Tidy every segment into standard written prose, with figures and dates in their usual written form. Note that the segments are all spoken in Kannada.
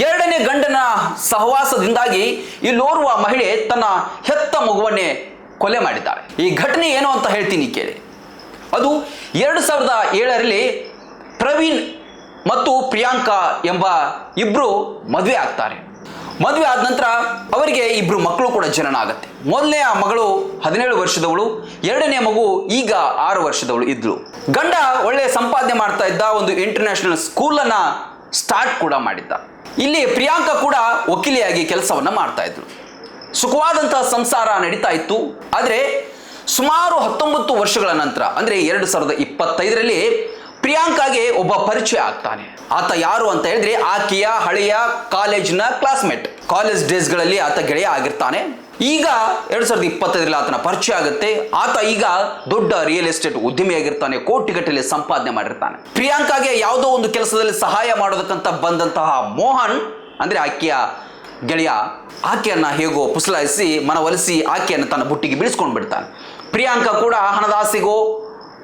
ಎರಡನೇ ಗಂಡನ ಸಹವಾಸದಿಂದಾಗಿ ಇಲ್ಲೋರ್ವ ಮಹಿಳೆ ತನ್ನ ಹೆತ್ತ ಮಗುವನ್ನೇ ಕೊಲೆ ಮಾಡಿದ್ದಾಳೆ. ಈ ಘಟನೆ ಏನು ಅಂತ ಹೇಳ್ತೀನಿ ಕೇಳಿ. ಅದು 2007ರಲ್ಲಿ ಪ್ರವೀಣ್ ಮತ್ತು ಪ್ರಿಯಾಂಕಾ ಎಂಬ ಇಬ್ಬರು ಮದುವೆ ಆಗ್ತಾರೆ. ಮದುವೆ ಆದ ನಂತರ ಅವರಿಗೆ ಇಬ್ಬರು ಮಕ್ಕಳು ಕೂಡ ಜನನ ಆಗುತ್ತೆ. ಮೊದಲನೆಯ ಮಗಳು 17 ವರ್ಷದವಳು, ಎರಡನೇ ಮಗು ಈಗ 6 ವರ್ಷದವಳು ಇದ್ಳು. ಗಂಡ ಒಳ್ಳೆ ಸಂಪಾದನೆ ಮಾಡ್ತಾ ಇದ್ದ, ಒಂದು ಇಂಟರ್ನ್ಯಾಷನಲ್ ಸ್ಕೂಲನ್ನು ಸ್ಟಾರ್ಟ್ ಕೂಡ ಮಾಡಿದ್ದ. ಇಲ್ಲಿ ಪ್ರಿಯಾಂಕಾ ಕೂಡ ವಕೀಲಿಯಾಗಿ ಕೆಲಸವನ್ನು ಮಾಡ್ತಾ ಇದ್ಳು. ಸುಖವಾದಂತಹ ಸಂಸಾರ ನಡೀತಾ ಇತ್ತು. ಆದರೆ ಸುಮಾರು 19 ವರ್ಷಗಳ ನಂತರ ಅಂದರೆ 2025ರಲ್ಲಿ ಪ್ರಿಯಾಂಕಾಗೆ ಒಬ್ಬ ಪರಿಚಯ ಆಗ್ತಾನೆ. ಆತ ಯಾರು ಅಂತ ಹೇಳಿದ್ರೆ ಆಕೆಯ ಹಳೆಯ ಕಾಲೇಜಿನ ಕ್ಲಾಸ್ಮೇಟ್. ಕಾಲೇಜ್ ಡೇಸ್ಗಳಲ್ಲಿ ಆತ ಗೆಳೆಯ ಆಗಿರ್ತಾನೆ. ಈಗ 2025ರಲ್ಲಿ ಆತನ ಪರಿಚಯ ಆಗುತ್ತೆ. ಆತ ಈಗ ದೊಡ್ಡ ರಿಯಲ್ ಎಸ್ಟೇಟ್ ಉದ್ಯಮಿಯಾಗಿರ್ತಾನೆ, ಕೋಟಿಗಟ್ಟಲೆ ಸಂಪಾದನೆ ಮಾಡಿರ್ತಾನೆ. ಪ್ರಿಯಾಂಕಾಗೆ ಯಾವುದೋ ಒಂದು ಕೆಲಸದಲ್ಲಿ ಸಹಾಯ ಮಾಡೋದಕ್ಕಂತ ಬಂದಂತಹ ಮೋಹನ್ ಅಂದ್ರೆ ಆಕೆಯ ಗೆಳೆಯ ಆಕೆಯನ್ನ ಹೇಗೋ ಪುಸಲಾಯಿಸಿ ಮನವೊಲಿಸಿ ಆಕೆಯನ್ನು ತನ್ನ ಬುಟ್ಟಿಗೆ ಬಿಡಿಸ್ಕೊಂಡು ಬಿಡ್ತಾನೆ. ಪ್ರಿಯಾಂಕಾ ಕೂಡ ಹಣದ ಆಸೆಗೋ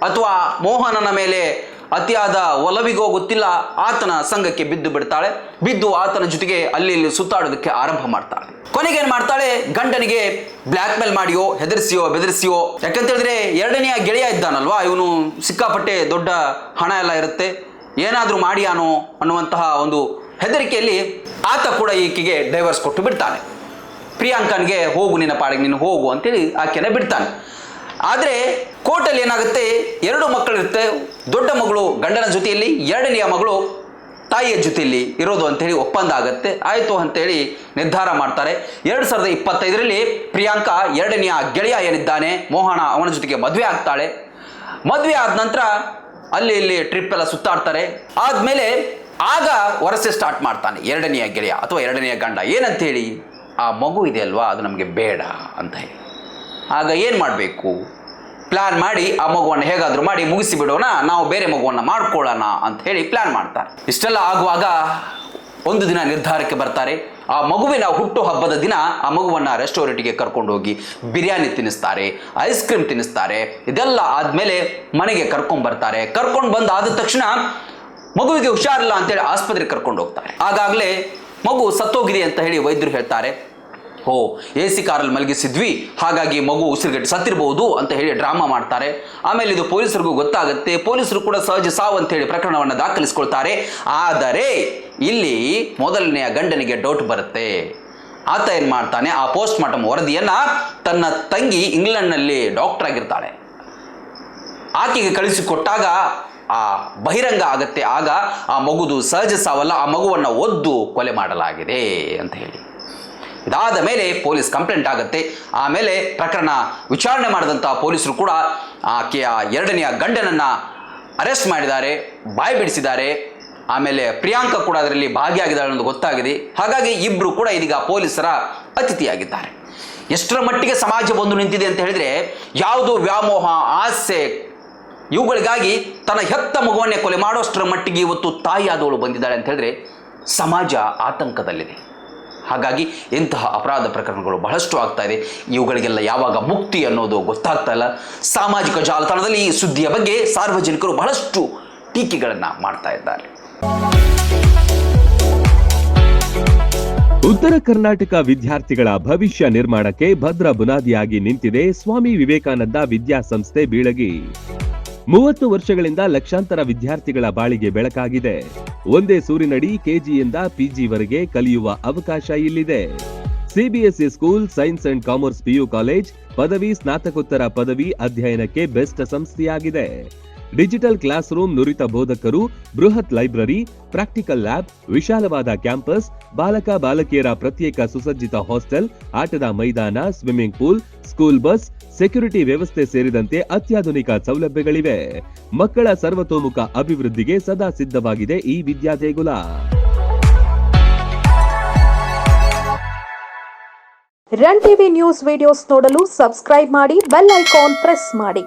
ಅಥವಾ ಮೋಹನನ ಮೇಲೆ ಅತಿಯಾದ ಒಲವಿಗೋ ಗೊತ್ತಿಲ್ಲ, ಆತನ ಸಂಘಕ್ಕೆ ಬಿದ್ದು ಬಿಡ್ತಾಳೆ. ಬಿದ್ದು ಆತನ ಜೊತೆಗೆ ಅಲ್ಲಿ ಇಲ್ಲಿ ಸುತ್ತಾಡೋದಕ್ಕೆ ಆರಂಭ ಮಾಡ್ತಾಳೆ. ಕೊನೆಗೆ ಏನ್ ಮಾಡ್ತಾಳೆ, ಗಂಡನಿಗೆ ಬ್ಲ್ಯಾಕ್ ಮೇಲ್ ಮಾಡಿಯೋ ಹೆದರಿಸಿಯೋ ಬೆದರಿಸಿಯೋ, ಯಾಕಂತ ಹೇಳಿದ್ರೆ ಎರಡನೆಯ ಗೆಳೆಯ ಇದ್ದಾನಲ್ವಾ, ಇವನು ಸಿಕ್ಕಾಪಟ್ಟೆ ದೊಡ್ಡ ಹಣ ಎಲ್ಲ ಇರುತ್ತೆ, ಏನಾದರೂ ಮಾಡಿಯಾನೋ ಅನ್ನುವಂತಹ ಒಂದು ಹೆದರಿಕೆಯಲ್ಲಿ ಆತ ಕೂಡ ಈಕೆಗೆ ಡೈವರ್ಸ್ ಕೊಟ್ಟು ಬಿಡ್ತಾನೆ. ಪ್ರಿಯಾಂಕನ್ಗೆ ಹೋಗು, ನಿನ್ನ ಪಾಡಿಗೆ ನೀನು ಹೋಗು ಅಂತೇಳಿ ಆಕೆನ ಬಿಡ್ತಾನೆ. ಆದರೆ ಕೋರ್ಟಲ್ಲಿ ಏನಾಗುತ್ತೆ, 2 ಮಕ್ಕಳಿರುತ್ತೆ. ದೊಡ್ಡ ಮಗಳು ಗಂಡನ ಜೊತೆಯಲ್ಲಿ, ಎರಡನೆಯ ಮಗಳು ತಾಯಿಯ ಜೊತೆಯಲ್ಲಿ ಇರೋದು ಅಂತೇಳಿ ಒಪ್ಪಂದ ಆಗುತ್ತೆ. ಆಯಿತು ಅಂತೇಳಿ ನಿರ್ಧಾರ ಮಾಡ್ತಾರೆ. 2025ರಲ್ಲಿ ಪ್ರಿಯಾಂಕಾ ಎರಡನೆಯ ಗೆಳೆಯ ಏನಿದ್ದಾನೆ ಮೋಹನ, ಅವನ ಜೊತೆಗೆ ಮದುವೆ ಆಗ್ತಾಳೆ. ಮದುವೆ ಆದ ನಂತರ ಅಲ್ಲಿ ಇಲ್ಲಿ ಟ್ರಿಪ್ ಎಲ್ಲ ಸುತ್ತಾಡ್ತಾರೆ. ಆದಮೇಲೆ ಆಗ ವರಸೆ ಸ್ಟಾರ್ಟ್ ಮಾಡ್ತಾನೆ ಎರಡನೆಯ ಗೆಳೆಯ ಅಥವಾ ಎರಡನೆಯ ಗಂಡ. ಏನಂತ ಹೇಳಿ, ಆ ಮಗು ಇದೆ ಅಲ್ವಾ ಅದು ನಮಗೆ ಬೇಡ ಅಂತ ಹೇಳಿ. ಆಗ ಏನು ಮಾಡಬೇಕು, ಪ್ಲ್ಯಾನ್ ಮಾಡಿ ಆ ಮಗುವನ್ನು ಹೇಗಾದರೂ ಮಾಡಿ ಮುಗಿಸಿ ಬಿಡೋಣ, ನಾವು ಬೇರೆ ಮಗುವನ್ನು ಮಾಡ್ಕೊಳ್ಳೋಣ ಅಂತ ಹೇಳಿ ಪ್ಲ್ಯಾನ್ ಮಾಡ್ತಾರೆ. ಇಷ್ಟೆಲ್ಲ ಆಗುವಾಗ ಒಂದು ದಿನ ನಿರ್ಧಾರಕ್ಕೆ ಬರ್ತಾರೆ. ಆ ಮಗುವಿನ ಹುಟ್ಟು ಹಬ್ಬದ ದಿನ ಆ ಮಗುವನ್ನು ರೆಸ್ಟೋರೆಂಟ್ಗೆ ಕರ್ಕೊಂಡು ಹೋಗಿ ಬಿರಿಯಾನಿ ತಿನ್ನಿಸ್ತಾರೆ, ಐಸ್ ಕ್ರೀಮ್ ತಿನ್ನಿಸ್ತಾರೆ. ಇದೆಲ್ಲ ಆದಮೇಲೆ ಮನೆಗೆ ಕರ್ಕೊಂಡ್ಬರ್ತಾರೆ. ಕರ್ಕೊಂಡು ಬಂದು ಆದ ತಕ್ಷಣ ಮಗುವಿಗೆ ಹುಷಾರಿಲ್ಲ ಅಂತೇಳಿ ಆಸ್ಪತ್ರೆಗೆ ಕರ್ಕೊಂಡು ಹೋಗ್ತಾರೆ. ಆಗಾಗಲೇ ಮಗು ಸತ್ತೋಗಿದೆ ಅಂತ ಹೇಳಿ ವೈದ್ಯರು ಹೇಳ್ತಾರೆ. AC ಕಾರಲ್ಲಿ ಮಲಗಿಸಿದ್ವಿ, ಹಾಗಾಗಿ ಮಗು ಉಸಿರುಗಟ್ಟಿ ಸತ್ತಿರಬಹುದು ಅಂತ ಹೇಳಿ ಡ್ರಾಮಾ ಮಾಡ್ತಾರೆ. ಆಮೇಲೆ ಇದು ಪೊಲೀಸರಿಗೂ ಗೊತ್ತಾಗುತ್ತೆ. ಪೊಲೀಸರು ಕೂಡ ಸಹಜ ಸಾವು ಅಂತ ಹೇಳಿ ಪ್ರಕರಣವನ್ನು ದಾಖಲಿಸ್ಕೊಳ್ತಾರೆ. ಆದರೆ ಇಲ್ಲಿ ಮೊದಲನೆಯ ಗಂಡನಿಗೆ ಡೌಟ್ ಬರುತ್ತೆ. ಆತ ಏನು ಮಾಡ್ತಾನೆ, ಆ ಪೋಸ್ಟ್ ಮಾರ್ಟಮ್ ವರದಿಯನ್ನು ತನ್ನ ತಂಗಿ ಇಂಗ್ಲೆಂಡ್ನಲ್ಲಿ ಡಾಕ್ಟರ್ ಆಗಿರ್ತಾಳೆ ಆಕೆಗೆ ಕಳಿಸಿಕೊಟ್ಟಾಗ ಆ ಬಹಿರಂಗ ಆಗತ್ತೆ. ಆಗ ಆ ಮಗುದು ಸಹಜ ಸಾವಲ್ಲ, ಆ ಮಗುವನ್ನು ಒದ್ದು ಕೊಲೆ ಮಾಡಲಾಗಿದೆ ಅಂತ ಹೇಳಿ. ಇದಾದ ಮೇಲೆ ಪೊಲೀಸ್ ಕಂಪ್ಲೇಂಟ್ ಆಗುತ್ತೆ. ಆಮೇಲೆ ಪ್ರಕರಣ ವಿಚಾರಣೆ ಮಾಡಿದಂಥ ಪೊಲೀಸರು ಕೂಡ ಆಕೆಯ ಎರಡನೆಯ ಗಂಡನನ್ನು ಅರೆಸ್ಟ್ ಮಾಡಿದ್ದಾರೆ, ಬಾಯಿ ಬಿಡಿಸಿದ್ದಾರೆ. ಆಮೇಲೆ ಪ್ರಿಯಾಂಕಾ ಕೂಡ ಅದರಲ್ಲಿ ಭಾಗಿಯಾಗಿದ್ದಾಳೆ ಅನ್ನೋದು ಗೊತ್ತಾಗಿದೆ. ಹಾಗಾಗಿ ಇಬ್ಬರು ಕೂಡ ಇದೀಗ ಪೊಲೀಸರ ಅತಿಥಿಯಾಗಿದ್ದಾರೆ. ಎಷ್ಟರ ಮಟ್ಟಿಗೆ ಸಮಾಜ ಬಂದು ನಿಂತಿದೆ ಅಂತ ಹೇಳಿದರೆ, ಯಾವುದೋ ವ್ಯಾಮೋಹ, ಆಸೆ ಇವುಗಳಿಗಾಗಿ ತನ್ನ ಹೆತ್ತ ಮಗುವನ್ನೇ ಕೊಲೆ ಮಾಡೋಷ್ಟರ ಮಟ್ಟಿಗೆ ಇವತ್ತು ತಾಯಿಯಾದವಳು ಬಂದಿದ್ದಾಳೆ ಅಂತ ಹೇಳಿದ್ರೆ ಸಮಾಜ ಆತಂಕದಲ್ಲಿದೆ. ಹಾಗಾಗಿ ಇಂತಹ ಅಪರಾಧ ಪ್ರಕರಣಗಳು ಬಹಳಷ್ಟು ಆಗ್ತಾ ಇದೆ. ಇವುಗಳಿಗೆಲ್ಲ ಯಾವಾಗ ಮುಕ್ತಿ ಅನ್ನೋದು ಗೊತ್ತಾಗ್ತಾ ಇಲ್ಲ. ಸಾಮಾಜಿಕ ಜಾಲತಾಣದಲ್ಲಿ ಈ ಸುದ್ದಿಯ ಬಗ್ಗೆ ಸಾರ್ವಜನಿಕರು ಬಹಳಷ್ಟು ಟೀಕೆಗಳನ್ನು ಮಾಡ್ತಾ ಇದ್ದಾರೆ. ಉತ್ತರ ಕರ್ನಾಟಕ ವಿದ್ಯಾರ್ಥಿಗಳ ಭವಿಷ್ಯ ನಿರ್ಮಾಣಕ್ಕೆ ಭದ್ರ ಬುನಾದಿಯಾಗಿ ನಿಂತಿದೆ ಸ್ವಾಮಿ ವಿವೇಕಾನಂದ ವಿದ್ಯಾಸಂಸ್ಥೆ ಬೀಳಗಿ. 30 ವರ್ಷಗಳಿಂದ ಲಕ್ಷಾಂತರ ವಿದ್ಯಾರ್ಥಿಗಳ ಬಾಳಿಗೆ ಬೆಳಕಾಗಿದೆ. ಒಂದೇ ಸೂರಿನಡಿ ಕೆಜಿಯಿಂದ ಪಿಜಿವರೆಗೆ ಕಲಿಯುವ ಅವಕಾಶ ಇಲ್ಲಿದೆ. CBSE school, science and commerce PU college, ಪದವಿ ಸ್ನಾತಕೋತ್ತರ ಪದವಿ ಅಧ್ಯಯನಕ್ಕೆ ಬೆಸ್ಟ್ ಸಂಸ್ಥೆಯಾಗಿದೆ. ಡಿಜಿಟಲ್ ಕ್ಲಾಸ್ ರೂಮ್, ನುರಿತ ಬೋಧಕರು, ಬೃಹತ್ ಲೈಬ್ರರಿ, ಪ್ರಾಕ್ಟಿಕಲ್ ಲ್ಯಾಬ್, ವಿಶಾಲವಾದ ಕ್ಯಾಂಪಸ್, ಬಾಲಕ ಬಾಲಕಿಯರ ಪ್ರತ್ಯೇಕ ಸುಸಜ್ಜಿತ ಹಾಸ್ಟೆಲ್, ಆಟದ ಮೈದಾನ, swimming pool, school bus, security ವ್ಯವಸ್ಥೆ ಸೇರಿದಂತೆ ಅತ್ಯಾಧುನಿಕ ಸೌಲಭ್ಯಗಳಿವೆ. ಮಕ್ಕಳ ಸರ್ವತೋಮುಖ ಅಭಿವೃದ್ಧಿಗೆ ಸದಾ ಸಿದ್ಧವಾಗಿದೆ ಈ ವಿದ್ಯಾದೇಗುಲ. ರನ್ ಟಿವಿ ನ್ಯೂಸ್ ವಿಡಿಯೋಸ್ ನೋಡಲು ಸಬ್ಸ್ಕ್ರೈಬ್ ಮಾಡಿ, ಬೆಲ್ ಐಕಾನ್ ಪ್ರೆಸ್ ಮಾಡಿ.